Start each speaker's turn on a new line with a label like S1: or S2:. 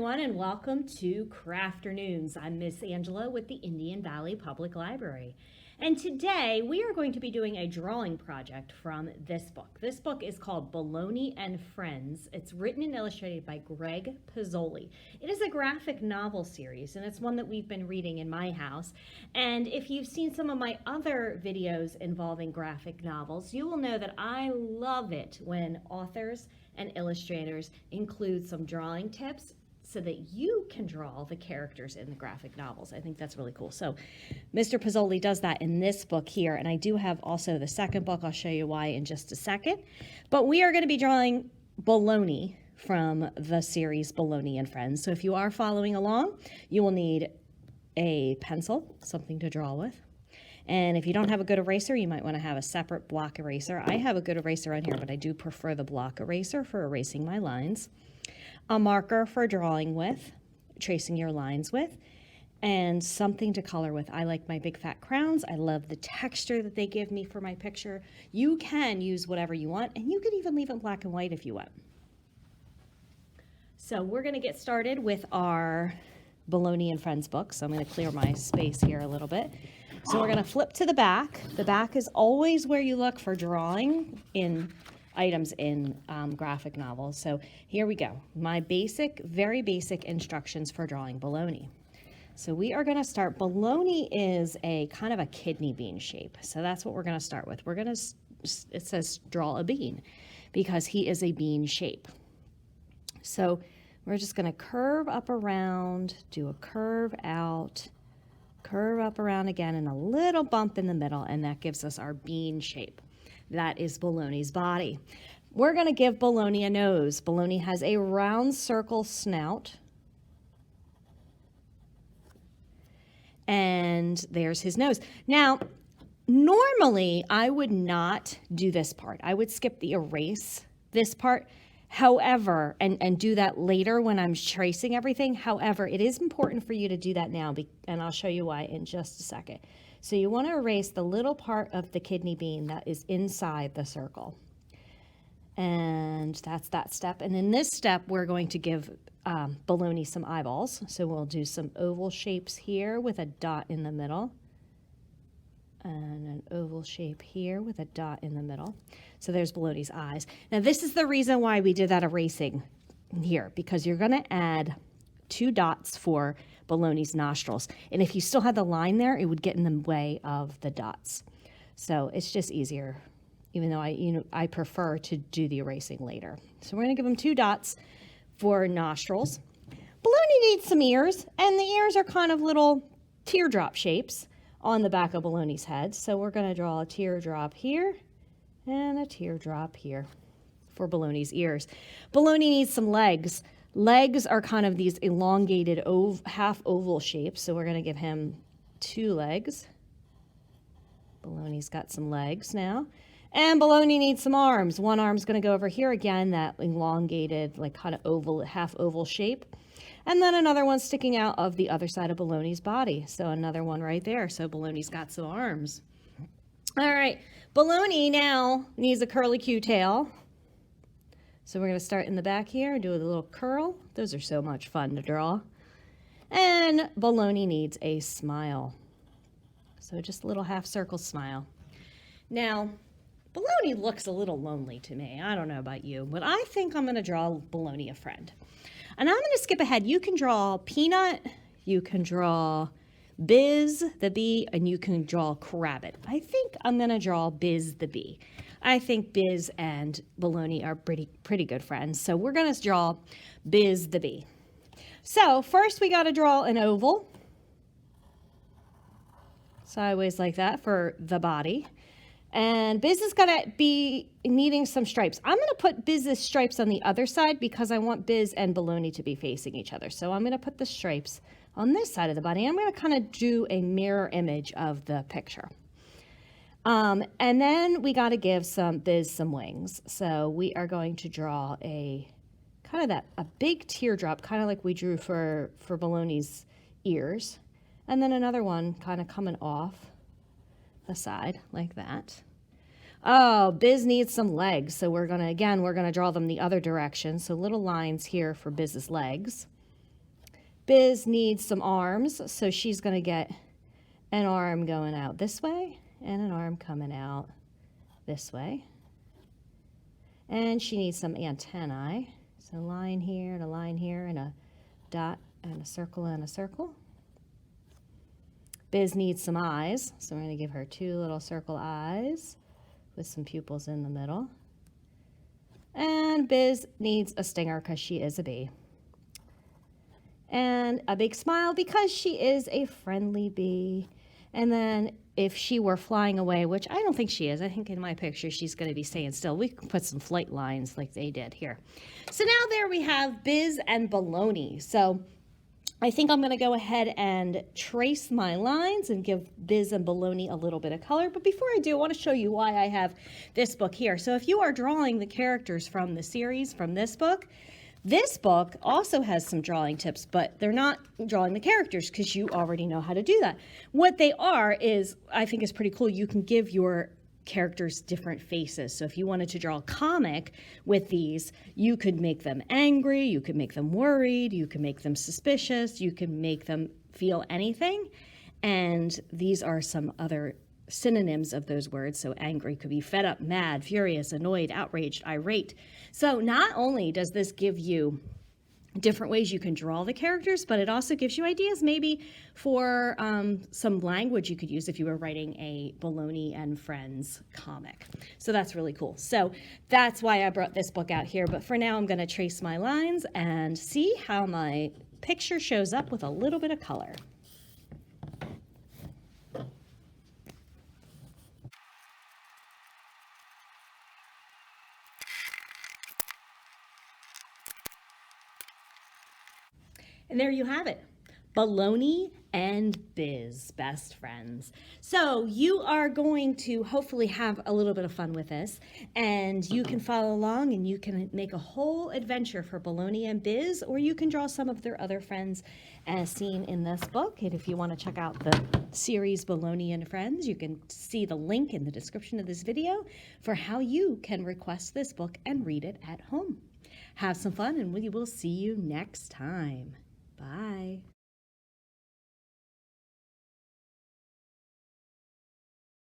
S1: everyone, and welcome to Crafternoons. I'm Miss Angela with the Indian Valley Public Library. And today we are going to be doing a drawing project from this book. This book is called Baloney and Friends. It's written and illustrated by Greg Pizzoli. It is a graphic novel series, and it's one that we've been reading in my house. And if you've seen some of my other videos involving graphic novels, you will know that I love it when authors and illustrators include some drawing tips so that you can draw the characters in the graphic novels. I think that's really cool. So Mr. Pizzoli does that in this book here, and I do have also the second book. I'll show you why in just a second. But we are going to be drawing Baloney from the series Baloney and Friends. So if you are following along, you will need a pencil, something to draw with. And if you don't have a good eraser, you might want to have a separate block eraser. I have a good eraser on here, but I do prefer the block eraser for erasing my lines. A marker for drawing with, tracing your lines with, and something to color with. I like my big fat crowns. I love the texture that they give me for my picture. You can use whatever you want, and you could even leave it black and white if you want. So we're going to get started with our Baloney and Friends book. So I'm going to clear my space here a little bit. So we're going to flip to the back. The back is always where you look for drawing in items in graphic novels. So here we go. My basic, very basic instructions for drawing Baloney. So we are going to start. Baloney is a kind of a kidney bean shape. So that's what we're going to start with. We're going to, it says draw a bean because he is a bean shape. So we're just going to curve up around, do a curve out, curve up around again, and a little bump in the middle, and that gives us our bean shape. That is Baloney's body. We're going to give Baloney a nose. Baloney has a round circle snout. And there's his nose. Now, normally I would not do this part. I would skip the erase this part. However, and do that later when I'm tracing everything. However, it is important for you to do that now, and I'll show you why in just a second. So you want to erase the little part of the kidney bean that is inside the circle. And that's that step. And in this step, we're going to give Baloney some eyeballs. So we'll do some oval shapes here with a dot in the middle. And an oval shape here with a dot in the middle. So there's Baloney's eyes. Now this is the reason why we did that erasing here, because you're going to add 2 dots for Baloney's nostrils. And if you still had the line there, it would get in the way of the dots. So it's just easier, even though I prefer to do the erasing later. So we're going to give him 2 dots for nostrils. Baloney needs some ears, and the ears are kind of little teardrop shapes on the back of Baloney's head. So we're going to draw a teardrop here and a teardrop here for Baloney's ears. Baloney needs some legs. Legs are kind of these elongated half oval shapes. So we're going to give him 2 legs. Baloney's got some legs now. And Baloney needs some arms. One arm's going to go over here again, that elongated, like kind of oval, half oval shape. And then another one sticking out of the other side of Baloney's body. So another one right there. So Baloney's got some arms. All right, Baloney now needs a curly Q tail. So we're going to start in the back here and do a little curl. Those are so much fun to draw. And Baloney needs a smile. So just a little half circle smile. Now, Baloney looks a little lonely to me. I don't know about you, but I think I'm going to draw Baloney a friend. And I'm going to skip ahead. You can draw Peanut, you can draw Biz the bee, and you can draw Crabbit. I think I'm going to draw Biz the bee. I think Biz and Baloney are pretty good friends. So we're going to draw Biz the bee. So first we got to draw an oval. Sideways like that for the body. And Biz is going to be needing some stripes. I'm going to put Biz's stripes on the other side because I want Biz and Baloney to be facing each other. So I'm going to put the stripes on this side of the body. I'm going to kind of do a mirror image of the picture. And then we got to give Biz some wings. So we are going to draw a big teardrop, kind of like we drew for Baloney's ears. And then another one kind of coming off the side like that. Oh, Biz needs some legs. So we're going to draw them the other direction. So little lines here for Biz's legs. Biz needs some arms, so she's going to get an arm going out this way and an arm coming out this way. And she needs some antennae. So a line here and a line here and a dot and a circle and a circle. Biz needs some eyes, so we're going to give her 2 little circle eyes with some pupils in the middle. And Biz needs a stinger because she is a bee. And a big smile because she is a friendly bee. And then if she were flying away, which I don't think she is, I think in my picture she's going to be staying still. We can put some flight lines like they did here. So now there we have Biz and Baloney. So I think I'm going to go ahead and trace my lines and give Biz and Baloney a little bit of color. But before I do, I want to show you why I have this book here. So if you are drawing the characters from the series, from this book also has some drawing tips, but they're not drawing the characters because you already know how to do that. What they are is, I think is pretty cool. You can give your characters different faces. So if you wanted to draw a comic with these, you could make them angry, you could make them worried, you could make them suspicious, you could make them feel anything. And these are some other synonyms of those words. So angry could be fed up, mad, furious, annoyed, outraged, irate. So not only does this give you different ways you can draw the characters, but it also gives you ideas maybe for some language you could use if you were writing a Baloney and Friends comic. So that's really cool. So that's why I brought this book out here. But for now, I'm going to trace my lines and see how my picture shows up with a little bit of color. And there you have it. Baloney and Biz, best friends. So you are going to hopefully have a little bit of fun with this, and you can follow along and you can make a whole adventure for Baloney and Biz, or you can draw some of their other friends as seen in this book. And if you want to check out the series Baloney and Friends, you can see the link in the description of this video for how you can request this book and read it at home. Have some fun, and we will see you next time. Bye.